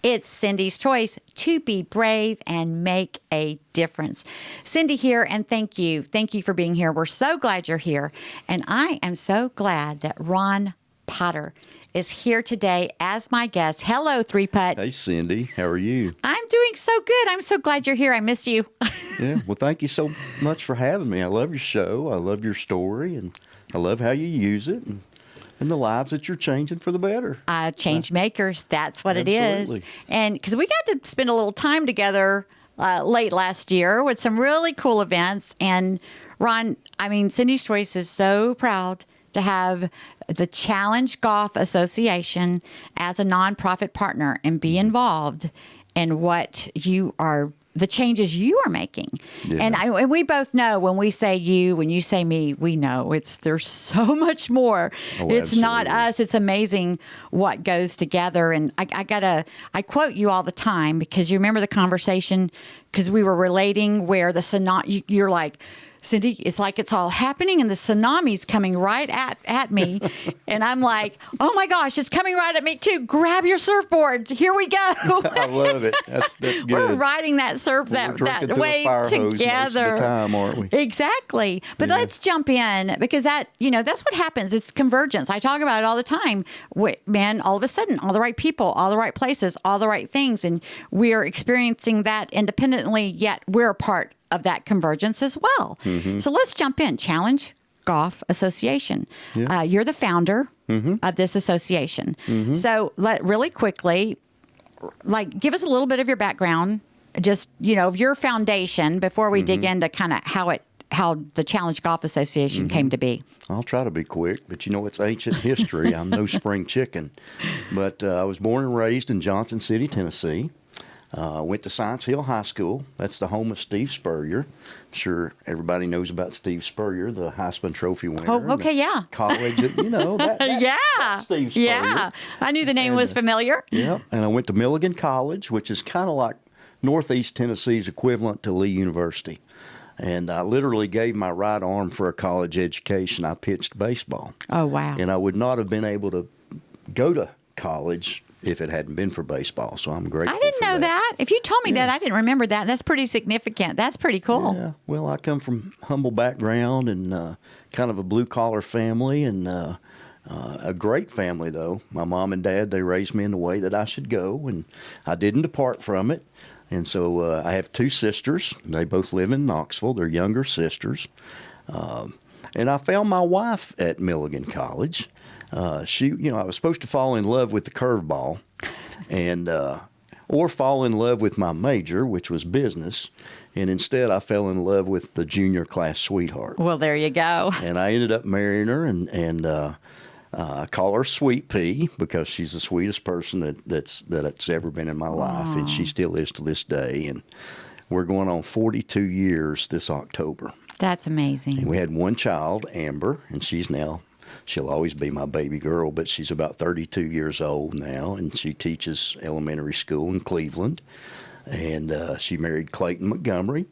It's Cindy's choice to be brave and make a difference. Cindy here, and thank you. Thank you for being here. We're so glad you're here. And I am so glad that Ron Potter is here today as my guest. Hello, Three Putt. Hey, Cindy. How are you? I'm doing so good. I'm so glad you're here. I miss you. Yeah. Well, thank you so much for having me. I love your show. I love your story, and I love how you use it. And the lives that you're changing for the better. Change makers. That's what Absolutely. it is. And because we got to spend a little time together late last year with some really cool events. And Ron, Cindy's Choice is so proud to have the Challenge Golf Association as a nonprofit partner and be involved in what you are, the changes you are making. Yeah. And we both know when we say you, when you say me, we know there's so much more. It's absolutely. Not us. It's amazing what goes together. And I quote you all the time because you remember the conversation because we were relating where the tsunami, you're like, Cindy, it's like it's all happening and the tsunami's coming right at me. And I'm like, oh my gosh, it's coming right at me too. Grab your surfboard. Here we go. I love it. That's good. We're riding that that wave together. Most of the time, aren't we? Exactly. But let's jump in because that's what happens. It's convergence. I talk about it all the time. Man, all of a sudden, all the right people, all the right places, all the right things. And we're experiencing that independently, yet we're a part of that convergence as well. Mm-hmm. So let's jump in. Challenge Golf Association. Yeah. You're the founder of this association. Mm-hmm. So really quickly, give us a little bit of your background, just, your foundation before we dig into kind of how the Challenge Golf Association came to be. I'll try to be quick, but it's ancient history. I'm no spring chicken. But I was born and raised in Johnson City, Tennessee. Went to Science Hill High School. That's the home of Steve Spurrier. I'm sure everybody knows about Steve Spurrier, the Heisman Trophy winner. Oh, okay, yeah. College, that's Steve Spurrier. Yeah, I knew the name was familiar. Yeah, and I went to Milligan College, which is kind of like Northeast Tennessee's equivalent to Lee University. And I literally gave my right arm for a college education. I pitched baseball. Oh, wow. And I would not have been able to go to college if it hadn't been for baseball. So I'm grateful. I didn't know that. If you told me that, I didn't remember that. That's pretty significant. That's pretty cool. Yeah. Well, I come from humble background and kind of a blue-collar family and a great family, though. My mom and dad, they raised me in the way that I should go, and I didn't depart from it. And so I have two sisters. They both live in Knoxville. They're younger sisters. And I found my wife at Milligan College. I was supposed to fall in love with the curveball, and or fall in love with my major, which was business, and instead I fell in love with the junior class sweetheart. Well, there you go. And I ended up marrying her, and I call her Sweet Pea because she's the sweetest person that's ever been in my life, and she still is to this day. And we're going on 42 years this October. That's amazing. And we had one child, Amber, and she'll always be my baby girl, but she's about 32 years old now, and she teaches elementary school in Cleveland. And she married Clayton Montgomery,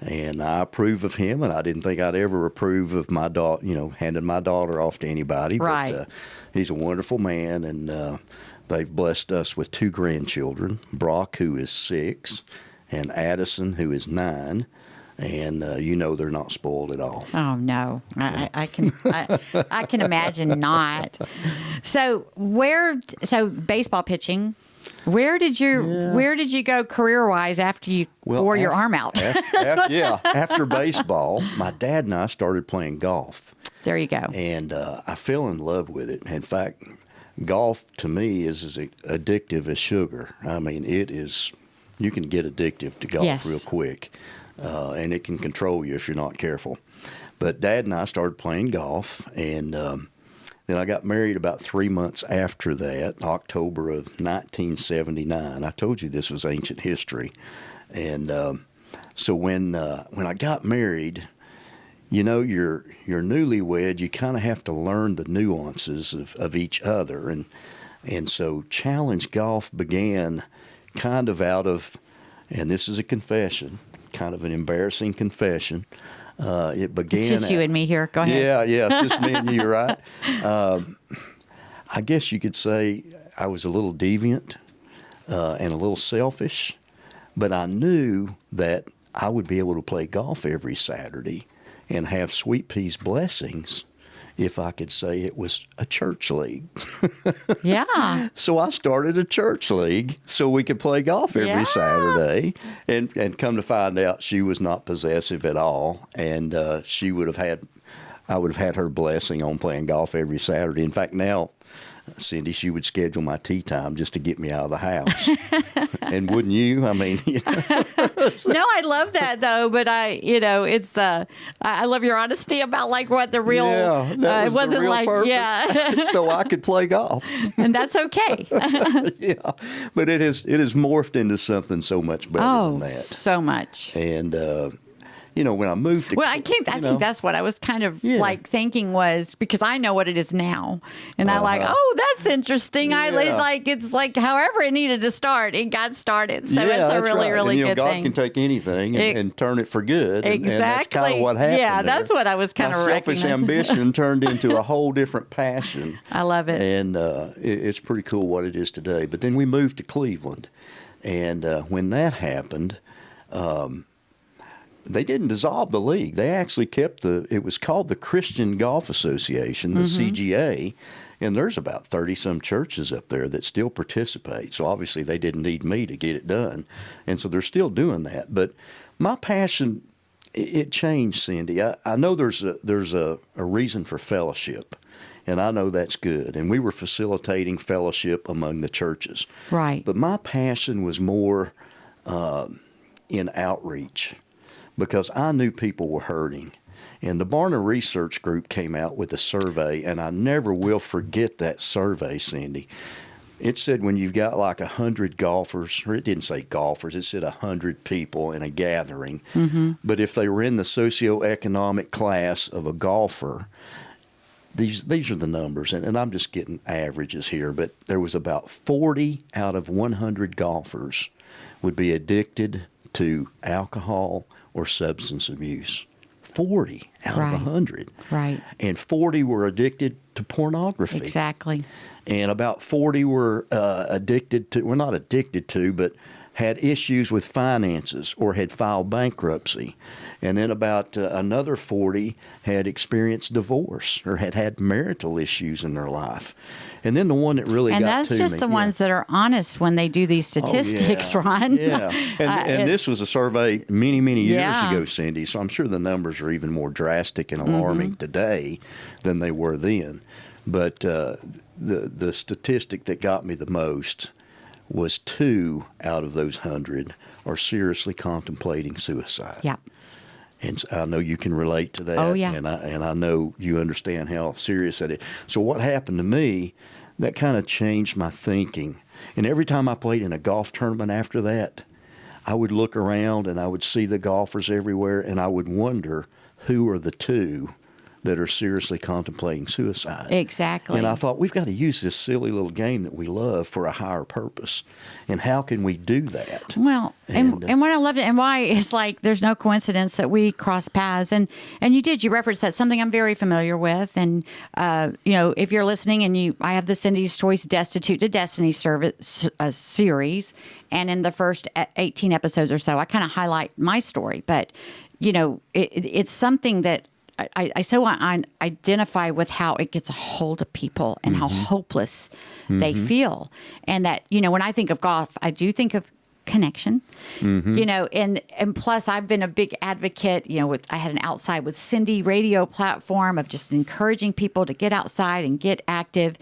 and I approve of him, and I didn't think I'd ever approve of my daughter, handing my daughter off to anybody. Right. But he's a wonderful man, and they've blessed us with two grandchildren, Brock, who is 6, and Addison, who is 9. And they're not spoiled at all. Oh no, I can imagine not. So baseball pitching. Where did you go career-wise after you wore your arm out? After baseball, my dad and I started playing golf. There you go. And I fell in love with it. In fact, golf to me is as addictive as sugar. I mean, it is. You can get addictive to golf real quick. And it can control you if you're not careful. But Dad and I started playing golf, and then I got married about 3 months after that, October of 1979. I told you this was ancient history. And so when I got married, you're newlywed, you kind of have to learn the nuances of each other. And so Challenge Golf began kind of out of, and this is a confession, kind of an embarrassing confession. It began. It's just you and me here. Go ahead. Yeah, it's just me and you, right? I guess you could say I was a little deviant. and a little selfish, but I knew that I would be able to play golf every Saturday and have Sweet Pea's blessings if I could say it was a church league. Yeah. So I started a church league so we could play golf every Saturday. And come to find out, she was not possessive at all. And I would have had her blessing on playing golf every Saturday. In fact, now, Cindy, she would schedule my tea time just to get me out of the house. And wouldn't you? I mean, No, I love that though. But it's I love your honesty about like what the real. Yeah, that was it wasn't the real like purpose. So I could play golf. And that's okay. Yeah, but it has morphed into something so much better than that. So much. And when I moved to I think that's what I was kind of like thinking was, because I know what it is now, and I like, that's interesting. Yeah. It's like however it needed to start, it got started. So it's a really, really good God thing. can take anything and turn it for good. Exactly. And that's kind of what happened. Yeah, there. that's what I was kind My of selfish recognizing. ambition turned into a whole different passion. I love it. And it's pretty cool what it is today. But then we moved to Cleveland, and when that happened, they didn't dissolve the league. They actually kept it was called the Christian Golf Association, the CGA, and there's about 30-some churches up there that still participate. So obviously they didn't need me to get it done. And so they're still doing that. But my passion, it changed, Cindy. I know there's a reason for fellowship, and I know that's good. And we were facilitating fellowship among the churches. Right. But my passion was more in outreach, because I knew people were hurting. And the Barna Research Group came out with a survey, and I never will forget that survey, Cindy. It said when you've got like 100 golfers, or it didn't say golfers, it said 100 people in a gathering. Mm-hmm. But if they were in the socioeconomic class of a golfer, these are the numbers, and I'm just getting averages here, but there was about 40 out of 100 golfers would be addicted to alcohol or substance abuse. 40 out of 100. Right. And 40 were addicted to pornography. Exactly. And about 40 were not addicted to, but had issues with finances or had filed bankruptcy. And then about another 40 had experienced divorce or had marital issues in their life. And then the one that really got to me. And that's just the ones that are honest when they do these statistics, Ron. Yeah. And this was a survey many, many years ago, Cindy. So I'm sure the numbers are even more drastic and alarming today than they were then. But the statistic that got me the most was 2 out of those 100 are seriously contemplating suicide. Yeah. And I know you can relate to that. Oh, yeah. And I know you understand how serious that is. So what happened to me, that kind of changed my thinking. And every time I played in a golf tournament after that, I would look around and I would see the golfers everywhere, and I would wonder who are the 2 that are seriously contemplating suicide. Exactly. And I thought, we've got to use this silly little game that we love for a higher purpose. And how can we do that? Well, and what I loved it, and why it's like there's no coincidence that we cross paths. And you referenced that, something I'm very familiar with. And, if you're listening and I have the Cindy's Choice Destitute to Destiny series. And in the first 18 episodes or so, I kind of highlight my story. But, it's something that I identify with how it gets a hold of people and how hopeless they feel. And that, when I think of golf, I do think of connection, and plus I've been a big advocate, I had an Outside with Cindy radio platform of just encouraging people to get outside and get active,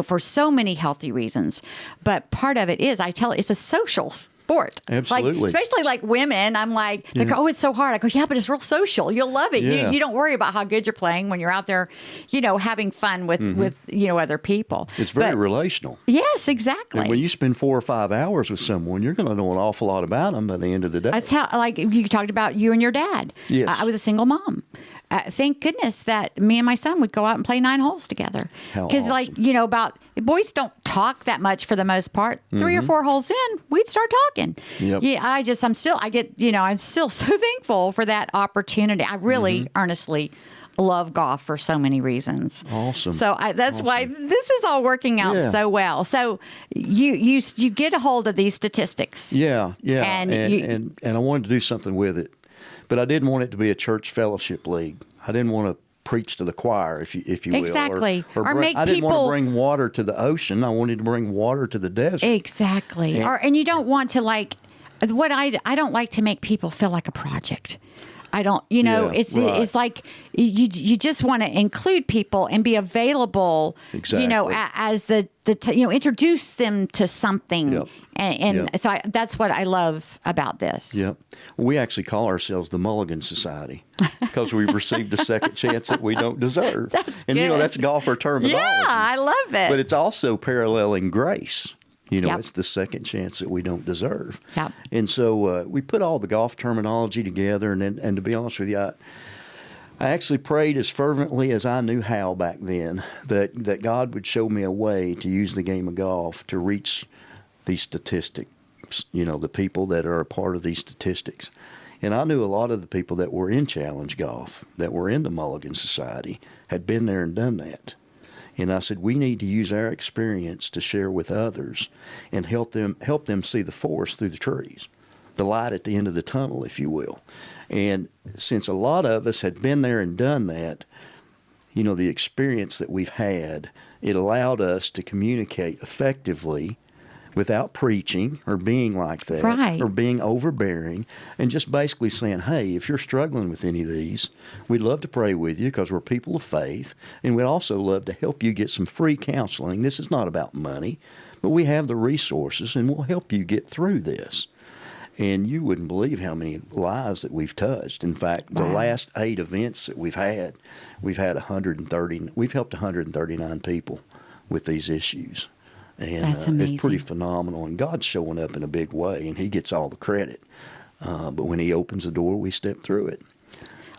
for so many healthy reasons. But part of it is, it's a social sport. Absolutely. Especially like women, I'm like, they go, oh, it's so hard. I go, yeah, but it's real social. You'll love it. Yeah. You don't worry about how good you're playing when you're out there, having fun with other people. It's very relational. Yes, exactly. And when you spend 4 or 5 hours with someone, you're going to know an awful lot about them by the end of the day. That's how, like you talked about you and your dad. Yes. I was a single mom. Thank goodness that me and my son would go out and play 9 holes together. Because, awesome. Boys don't talk that much for the most part. 3 or 4 holes in, we'd start talking. Yep. Yeah, I'm still so thankful for that opportunity. I really earnestly love golf for so many reasons. Awesome. So that's why this is all working out so well. So you get a hold of these statistics. Yeah. And I wanted to do something with it, but I didn't want it to be a church fellowship league. I didn't want to preach to the choir, if you will. Exactly. Or make I didn't people want to bring water to the ocean. I wanted to bring water to the desert. Exactly. And you don't want to I don't like to make people feel like a project. I don't, it's like you just want to include people and be available, as introduce them to something. Yep. And so that's what I love about this. Yep. We actually call ourselves the Mulligan Society because we've received a second chance that we don't deserve. That's and, good. That's golfer terminology. Yeah, I love it. But it's also paralleling grace. Yep. It's the second chance that we don't deserve. Yep. And so we put all the golf terminology together, and to be honest with you, I actually prayed as fervently as I knew how back then that God would show me a way to use the game of golf to reach these statistics, the people that are a part of these statistics. And I knew a lot of the people that were in challenge golf, that were in the Mulligan Society, had been there and done that. And I said, we need to use our experience to share with others and help them see the forest through the trees, the light at the end of the tunnel, if you will. And since a lot of us had been there and done that, the experience that we've had, it allowed us to communicate effectively without preaching or being like that, right, or being overbearing, and just basically saying, hey, if you're struggling with any of these, we'd love to pray with you because we're people of faith, and we'd also love to help you get some free counseling. This is not about money, but we have the resources, and we'll help you get through this. And you wouldn't believe how many lives that we've touched. In fact, the last 8 events that we've had 130. We've helped 139 people with these issues. And that's amazing. It's pretty phenomenal. And God's showing up in a big way, and He gets all the credit. But when He opens the door, we step through it.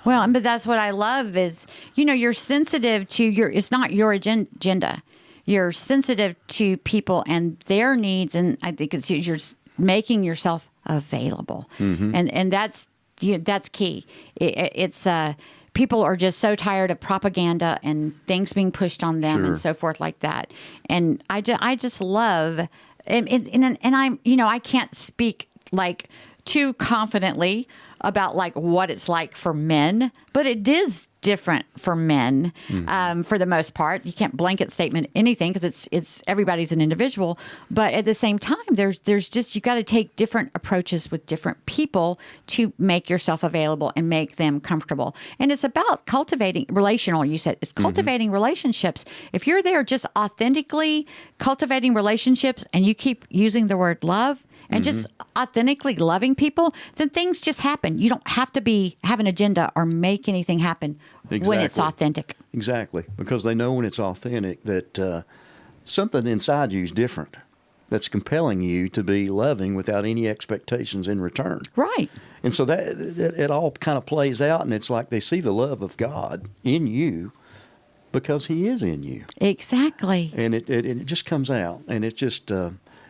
Well, but that's what I love is, you're sensitive to it's not your agenda. You're sensitive to people and their needs, and I think you're making yourself available. Mm-hmm. And that's key. It's people are just so tired of propaganda and things being pushed on them and so forth like that. And I just love, and I'm, I can't speak too confidently about what it's like for men, but it is different for men, for the most part. You can't blanket statement anything because it's everybody's an individual. But at the same time, there's just, you got to take different approaches with different people to make yourself available and make them comfortable. And it's about cultivating relational. You said it's cultivating relationships. If you're there just authentically cultivating relationships and you keep using the word love, and just authentically loving people, then things just happen. You don't have to have an agenda or make anything happen when it's authentic. Exactly, because they know when it's authentic that something inside you is different, that's compelling you to be loving without any expectations in return. Right. And so that it all kind of plays out, and it's like they see the love of God in you because He is in you. Exactly. And it just comes out, and it's just...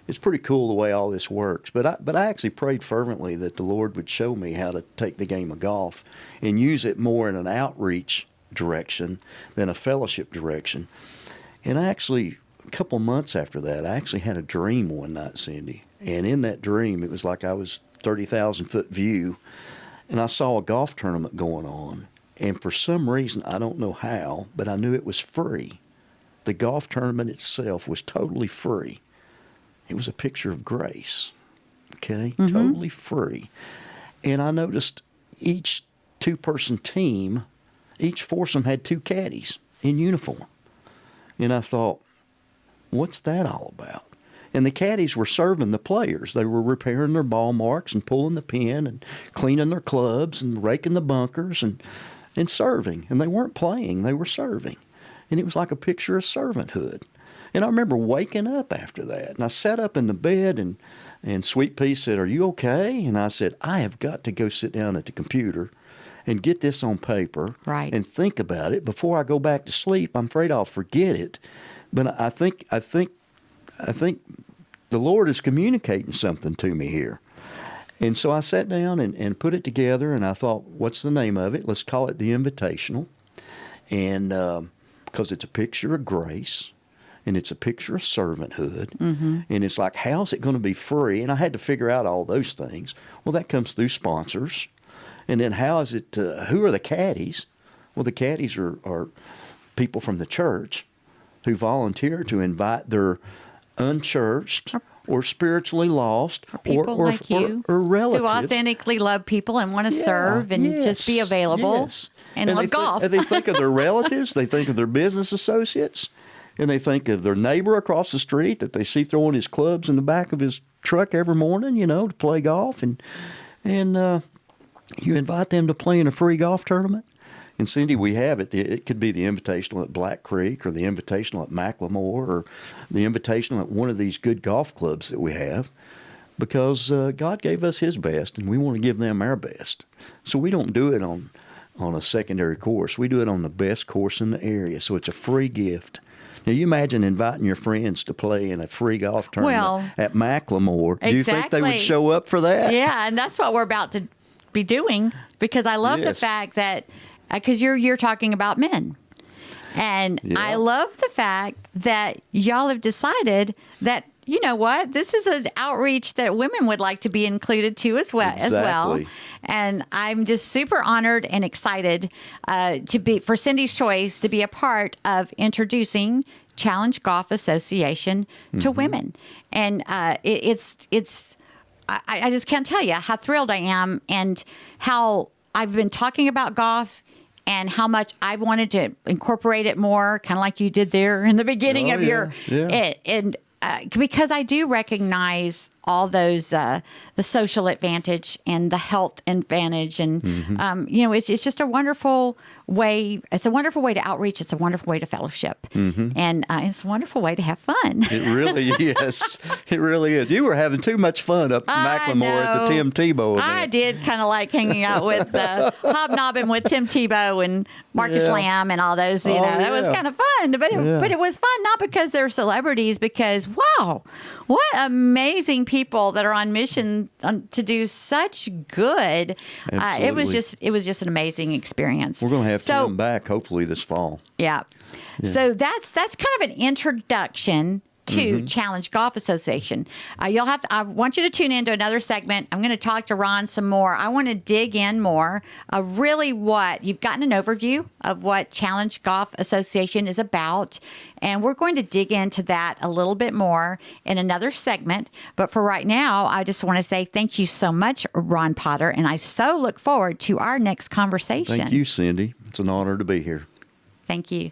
it's pretty cool the way all this works. But I actually prayed fervently that the Lord would show me how to take the game of golf and use it more in an outreach direction than a fellowship direction. And a couple months after that, I actually had a dream one night, Cindy. And in that dream, it was like I was 30,000-foot view, and I saw a golf tournament going on. And for some reason, I don't know how, but I knew it was free. The golf tournament itself was totally free. It was a picture of grace, okay? Totally free. And I noticed each 2-person team, each foursome had 2 caddies in uniform. And I thought, what's that all about? And the caddies were serving the players. They were repairing their ball marks and pulling the pin and cleaning their clubs and raking the bunkers and serving. And they weren't playing, they were serving. And it was like a picture of servanthood. And I remember waking up after that, and I sat up in the bed, and Sweet Pea said, "Are you okay?" And I said, "I have got to go sit down at the computer and get this on paper and think about it before I go back to sleep. I'm afraid I'll forget it, but I think the Lord is communicating something to me here." And so I sat down and put it together, and I thought, what's the name of it? Let's call it the Invitational. And because it's a picture of grace, and it's a picture of servanthood, and it's like, how's it going to be free? And I had to figure out all those things. Well, that comes through sponsors. And then how is it, who are the caddies? Well, the caddies are people from the church who volunteer to invite their unchurched or spiritually lost or people like you or relatives who authentically love people and want to serve and just be available and love golf. They think of their relatives, they think of their business associates, and they think of their neighbor across the street that they see throwing his clubs in the back of his truck every morning, to play golf. And you invite them to play in a free golf tournament. And Cindy, we have it. It could be the Invitational at Black Creek or the Invitational at Macklemore or the Invitational at one of these good golf clubs that we have, because God gave us His best, and we want to give them our best. So we don't do it on a secondary course. We do it on the best course in the area. So it's a free gift. Now, you imagine inviting your friends to play in a free golf tournament at Macklemore. Exactly. Do you think they would show up for that? Yeah, and that's what we're about to be doing, because I love the fact that because you're talking about men. And I love the fact that y'all have decided that, you know what, this is an outreach that women would like to be included to as well. And I'm just super honored and excited for Cindy's Choice to be a part of introducing Challenge Golf Association to women. And I just can't tell you how thrilled I am and how I've been talking about golf and how much I've wanted to incorporate it more, kind of like you did there in the beginning of your because I do recognize all those the social advantage and the health advantage, and it's just a wonderful way. It's a wonderful way to outreach. It's a wonderful way to fellowship, and it's a wonderful way to have fun. It really is. It really is. You were having too much fun up in Macklemore at the Tim Tebow event. I did kind of like hanging out with hobnobbing with Tim Tebow and Marcus Lamb and all those. That was kind of fun. But it was fun not because they're celebrities, because wow, what amazing people that are on mission to do such good. It was just an amazing experience. We're going to have Tim back hopefully this fall. Yeah. So that's kind of an introduction to Challenge Golf Association. I want you to tune into another segment. I'm going to talk to Ron some more. I want to dig in more of really what you've gotten an overview of what Challenge Golf Association is about. And we're going to dig into that a little bit more in another segment. But for right now, I just want to say thank you so much, Ron Potter. And I so look forward to our next conversation. Thank you, Cindy. It's an honor to be here. Thank you.